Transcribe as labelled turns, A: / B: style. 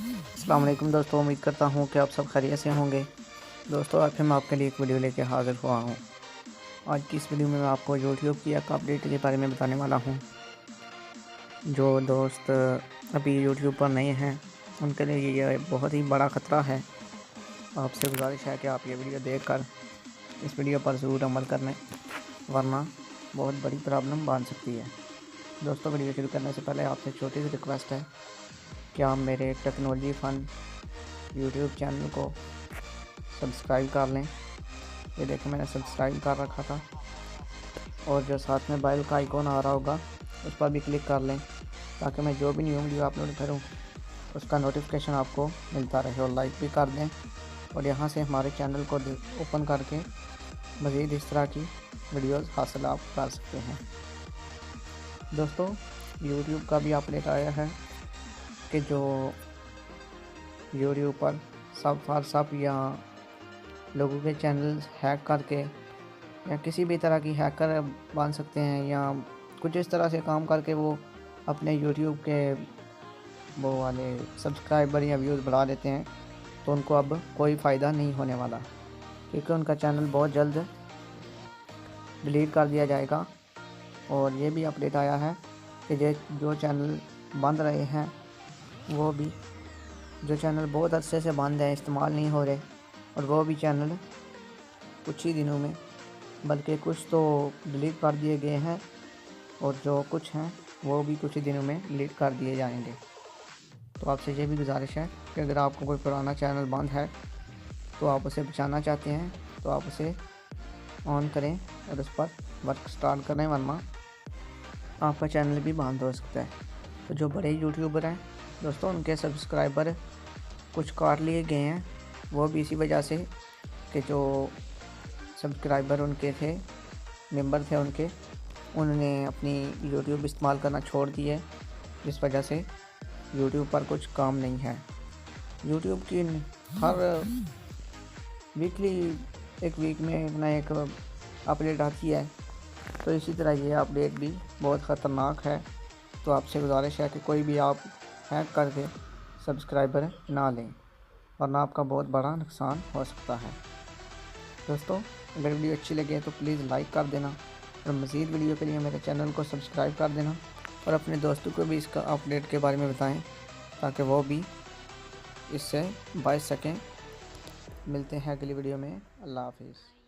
A: السلام علیکم دوستوں، امید کرتا ہوں کہ آپ سب خیریت سے ہوں گے۔ دوستوں، آج میں آپ کے لیے ایک ویڈیو لے کے حاضر ہوا ہوں۔ آج کی اس ویڈیو میں آپ کو یوٹیوب کی ایک اپڈیٹ کے بارے میں بتانے والا ہوں۔ جو دوست ابھی یوٹیوب پر نئے ہیں ان کے لیے یہ بہت ہی بڑا خطرہ ہے۔ آپ سے گزارش ہے کہ آپ یہ ویڈیو دیکھ کر اس ویڈیو پر ضرور عمل کریں، ورنہ بہت بڑی پرابلم بن سکتی ہے۔ دوستوں، ویڈیو شروع کرنے سے پہلے آپ سے چھوٹی سی ریکویسٹ ہے کہ آپ میرے ٹیکنالوجی فن یوٹیوب چینل کو سبسکرائب کر لیں۔ یہ دیکھیں، میں نے سبسکرائب کر رکھا تھا، اور جو ساتھ میں بیل کا آئیکن آ رہا ہوگا اس پر بھی کلک کر لیں تاکہ میں جو بھی نیو ویڈیو اپلوڈ کروں اس کا نوٹیفیکیشن آپ کو ملتا رہے، اور لائک بھی کر دیں، اور یہاں سے ہمارے چینل کو اوپن کر کے مزید اس طرح کی ویڈیوز حاصل آپ کر سکتے ہیں۔ دوستوں، یوٹیوب کا بھی اپڈیٹ آیا ہے کہ جو یوٹیوب پر سب یا لوگوں کے چینل ہیک کر کے یا کسی بھی طرح کی ہیکر بن سکتے ہیں، یا کچھ اس طرح سے کام کر کے وہ اپنے یوٹیوب کے وہ والے سبسکرائبر یا ویوز بڑھا دیتے ہیں، تو ان کو اب کوئی فائدہ نہیں ہونے والا، کیونکہ ان کا چینل بہت جلد ڈیلیٹ کر دیا جائے گا۔ اور یہ بھی اپڈیٹ آیا ہے کہ جو چینل بند رہے ہیں، وہ بھی جو چینل بہت عرصے سے بند ہیں، استعمال نہیں ہو رہے، اور وہ بھی چینل کچھ ہی دنوں میں، بلکہ کچھ تو ڈیلیٹ کر دیے گئے ہیں، اور جو کچھ ہیں وہ بھی کچھ ہی دنوں میں ڈیلیٹ کر دیے جائیں گے۔ تو آپ سے یہ بھی گزارش ہے کہ اگر آپ کو کوئی پرانا چینل بند ہے تو آپ اسے بچانا چاہتے ہیں تو آپ اسے آن کریں اور اس پر ورک سٹارٹ کریں، ورنہ آپ کا چینل بھی بند ہو سکتا ہے۔ تو جو بڑے یوٹیوبر ہیں دوستوں، ان کے سبسکرائبر کچھ کاٹ لیے گئے ہیں، وہ بھی اسی وجہ سے کہ جو سبسکرائبر ان کے تھے، ممبر تھے ان کے، انہوں نے اپنی یوٹیوب استعمال کرنا چھوڑ دی ہے، جس وجہ سے یوٹیوب پر کچھ کام نہیں ہے۔ یوٹیوب کی ہر ویکلی ایک ویک میں ایک اپڈیٹ آتی ہے، تو اسی طرح یہ اپڈیٹ بھی بہت خطرناک ہے۔ تو آپ سے گزارش ہے کہ کوئی بھی آپ ہیک کر کے سبسکرائبر نہ لیں، ورنہ آپ کا بہت بڑا نقصان ہو سکتا ہے۔ دوستوں، اگر ویڈیو اچھی لگے تو پلیز لائک کر دینا، اور مزید ویڈیو کے لیے میرے چینل کو سبسکرائب کر دینا، اور اپنے دوستوں کو بھی اس کا اپڈیٹ کے بارے میں بتائیں تاکہ وہ بھی اس سے بچ سکیں۔ ملتے ہیں اگلی ویڈیو میں۔ اللہ حافظ۔